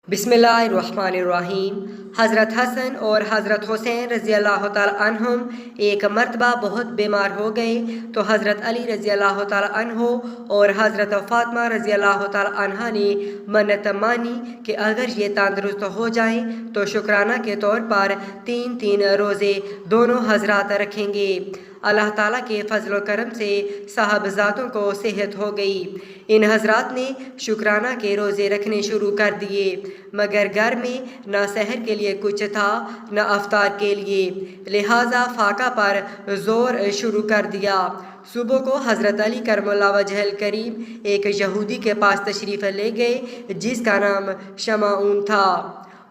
بسم اللہ الرحمن الرحیم۔ حضرت حسن اور حضرت حسین رضی اللہ تعالیٰ عنہم ایک مرتبہ بہت بیمار ہو گئے تو حضرت علی رضی اللہ تعالیٰ عنہ اور حضرت فاطمہ رضی اللہ تعالیٰ عنہ نے منت مانی کہ اگر یہ تندرست ہو جائیں تو شکرانہ کے طور پر 3 روزے دونوں حضرات رکھیں گے۔ اللہ تعالیٰ کے فضل و کرم سے صاحبزادوں کو صحت ہو گئی۔ ان حضرات نے شکرانہ کے روزے رکھنے شروع کر دیے، مگر گھر میں نہ سحر کے لیے کچھ تھا نہ افطار کے لیے، لہٰذا فاقہ پر زور شروع کر دیا۔ صبح کو حضرت علی کرم اللہ وجہ الکریم ایک یہودی کے پاس تشریف لے گئے جس کا نام شمعون تھا،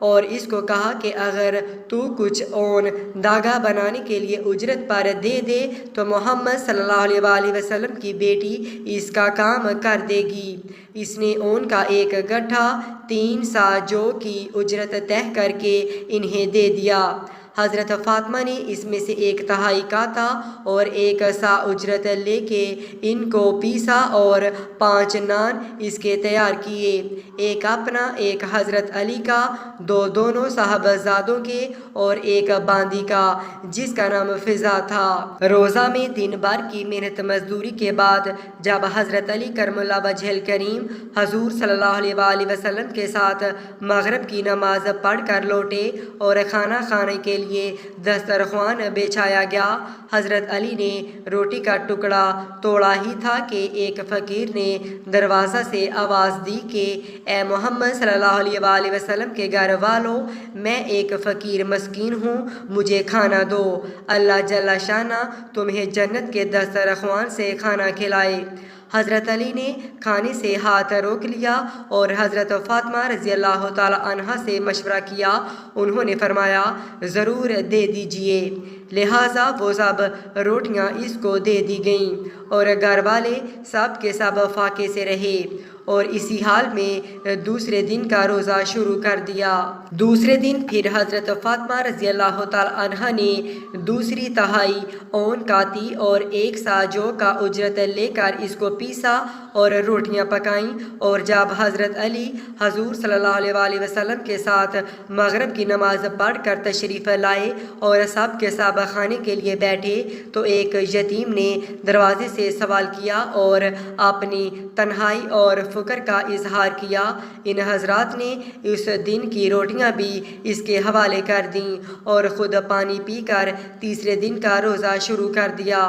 اور اس کو کہا کہ اگر تو کچھ اون داغا بنانے کے لیے اجرت پر دے دے تو محمد صلی اللہ علیہ وآلہ وسلم کی بیٹی اس کا کام کر دے گی۔ اس نے اون کا ایک گٹھا 3 سا جو کی اجرت طے کر کے انہیں دے دیا۔ حضرت فاطمہ نے اس میں سے 1/3 کاتا اور 1 سا اجرت لے کے ان کو پیسا اور 5 نان اس کے تیار کیے، ایک اپنا، ایک حضرت علی کا، 2 دونوں صاحبزادوں کے اور ایک باندی کا جس کا نام فضا تھا۔ روزہ میں دن بھر کی محنت مزدوری کے بعد جب حضرت علی کرم اللہ وجہ الکریم حضور صلی اللہ علیہ وآلہ وسلم کے ساتھ مغرب کی نماز پڑھ کر لوٹے اور کھانا کھانے کے لیے دسترخوان بچھایا گیا، حضرت علی نے روٹی کا ٹکڑا توڑا ہی تھا کہ ایک فقیر نے دروازہ سے آواز دی کہ اے محمد صلی اللہ علیہ وآلہ وسلم کے گھر والوں، میں ایک فقیر مسکین ہوں، مجھے کھانا دو، اللہ جل شانہ تمہیں جنت کے دسترخوان سے کھانا کھلائے۔ حضرت علی نے کھانے سے ہاتھ روک لیا اور حضرت فاطمہ رضی اللہ تعالیٰ عنہا سے مشورہ کیا۔ انہوں نے فرمایا ضرور دے دیجئے، لہٰذا وہ سب روٹیاں اس کو دے دی گئیں اور گھر والے سب کے سب فاقے سے رہے اور اسی حال میں دوسرے دن کا روزہ شروع کر دیا۔ دوسرے دن پھر حضرت فاطمہ رضی اللہ تعالیٰ عنہا نے دوسری تہائی اون کاتی اور 1 سا جو کا اجرت لے کر اس کو پیسا اور روٹیاں پکائیں، اور جب حضرت علی حضور صلی اللہ علیہ وآلہ وسلم کے ساتھ مغرب کی نماز پڑھ کر تشریف لائے اور سب کے سب کھانے کے لیے بیٹھے تو ایک یتیم نے دروازے سے سوال کیا اور اپنی تنہائی اور فقر کا اظہار کیا۔ ان حضرات نے اس دن کی روٹیاں بھی اس کے حوالے کر دیں اور خود پانی پی کر تیسرے دن کا روزہ شروع کر دیا۔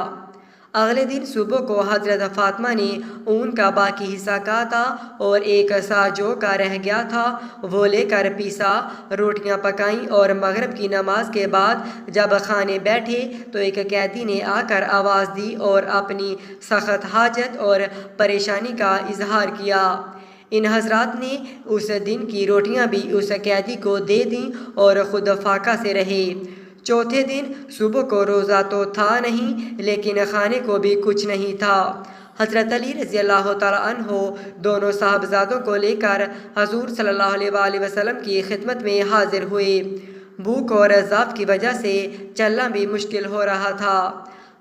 اگلے دن صبح کو حضرت فاطمہ نے اون کا باقی حصہ کاتا اور 1 سا جو کا رہ گیا تھا وہ لے کر پیسا، روٹیاں پکائیں اور مغرب کی نماز کے بعد جب کھانے بیٹھے تو ایک قیدی نے آ کر آواز دی اور اپنی سخت حاجت اور پریشانی کا اظہار کیا۔ ان حضرات نے اس دن کی روٹیاں بھی اس قیدی کو دے دیں اور خود فاقہ سے رہے۔ چوتھے دن صبح کو روزہ تو تھا نہیں لیکن کھانے کو بھی کچھ نہیں تھا۔ حضرت علی رضی اللہ تعالیٰ عنہ دونوں صاحبزادوں کو لے کر حضور صلی اللہ علیہ وآلہ وسلم کی خدمت میں حاضر ہوئے۔ بھوک اور ضعف کی وجہ سے چلنا بھی مشکل ہو رہا تھا۔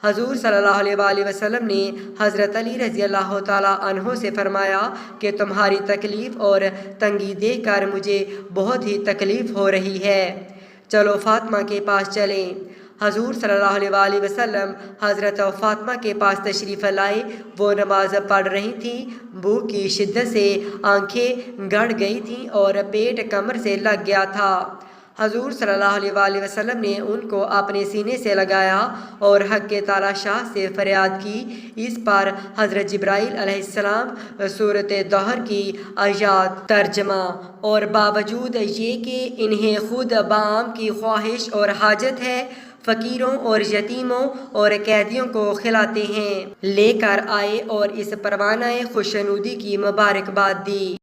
حضور صلی اللہ علیہ وآلہ وسلم نے حضرت علی رضی اللہ تعالیٰ عنہ سے فرمایا کہ تمہاری تکلیف اور تنگی دیکھ کر مجھے بہت ہی تکلیف ہو رہی ہے، چلو فاطمہ کے پاس چلیں۔ حضور صلی اللہ علیہ وآلہ وسلم حضرت فاطمہ کے پاس تشریف لائے، وہ نماز پڑھ رہی تھیں، بھوک کی شدت سے آنکھیں گڑ گئی تھیں اور پیٹ کمر سے لگ گیا تھا۔ حضور صلی اللہ علیہ وآلہ وسلم نے ان کو اپنے سینے سے لگایا اور حق تعالیٰ شاہ سے فریاد کی۔ اس پر حضرت جبرائیل علیہ السلام سورۃ دہر کی آیات ترجمہ، اور باوجود یہ کہ انہیں خود بعام کی خواہش اور حاجت ہے، فقیروں اور یتیموں اور قیدیوں کو کھلاتے ہیں، لے کر آئے اور اس پروانہ خوشنودی کی مبارکباد دی۔